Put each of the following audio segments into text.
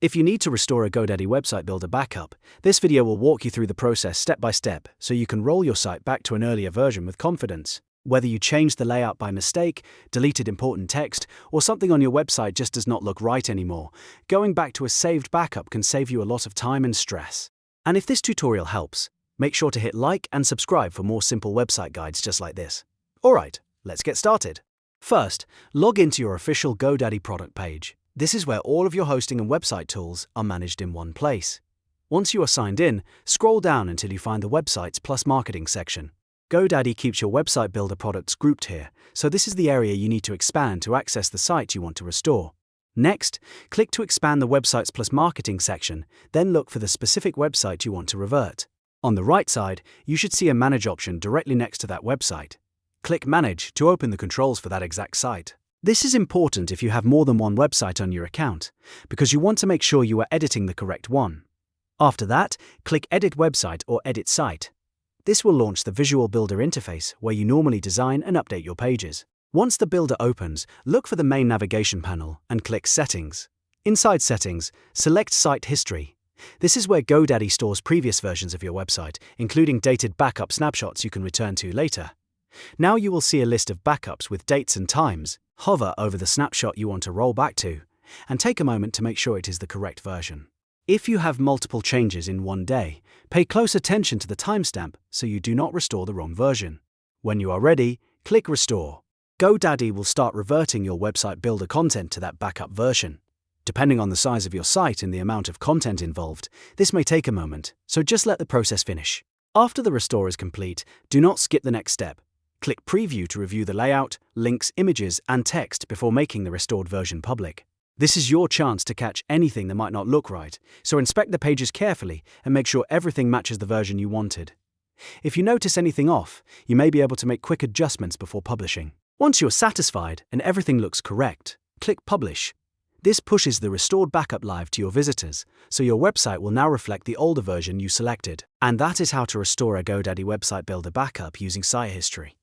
If you need to restore a GoDaddy website builder backup, this video will walk you through the process step by step so you can roll your site back to an earlier version with confidence. Whether you changed the layout by mistake, deleted important text, or something on your website just does not look right anymore, going back to a saved backup can save you a lot of time and stress. And if this tutorial helps, make sure to hit like and subscribe for more simple website guides just like this. Alright, let's get started. First, log into your official GoDaddy product page. This is where all of your hosting and website tools are managed in one place. Once you are signed in, scroll down until you find the Websites plus Marketing section. GoDaddy keeps your website builder products grouped here, so this is the area you need to expand to access the site you want to restore. Next, click to expand the Websites plus Marketing section, then look for the specific website you want to revert. On the right side, you should see a Manage option directly next to that website. Click Manage to open the controls for that exact site. This is important if you have more than one website on your account, because you want to make sure you are editing the correct one. After that, click Edit Website or Edit Site. This will launch the Visual Builder interface where you normally design and update your pages. Once the builder opens, look for the main navigation panel and click Settings. Inside Settings, select Site History. This is where GoDaddy stores previous versions of your website, including dated backup snapshots you can return to later. Now you will see a list of backups with dates and times. Hover over the snapshot you want to roll back to, and take a moment to make sure it is the correct version. If you have multiple changes in one day, pay close attention to the timestamp so you do not restore the wrong version. When you are ready, click Restore. GoDaddy will start reverting your website builder content to that backup version. Depending on the size of your site and the amount of content involved, this may take a moment, so just let the process finish. After the restore is complete, do not skip the next step. Click Preview to review the layout, links, images, and text before making the restored version public. This is your chance to catch anything that might not look right, so inspect the pages carefully and make sure everything matches the version you wanted. If you notice anything off, you may be able to make quick adjustments before publishing. Once you're satisfied and everything looks correct, click Publish. This pushes the restored backup live to your visitors, so your website will now reflect the older version you selected. And that is how to restore a GoDaddy website builder backup using site history.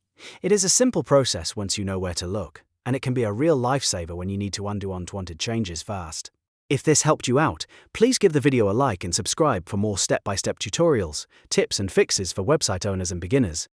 It is a simple process once you know where to look, and it can be a real lifesaver when you need to undo unwanted changes fast. If this helped you out, please give the video a like and subscribe for more step-by-step tutorials, tips and fixes for website owners and beginners.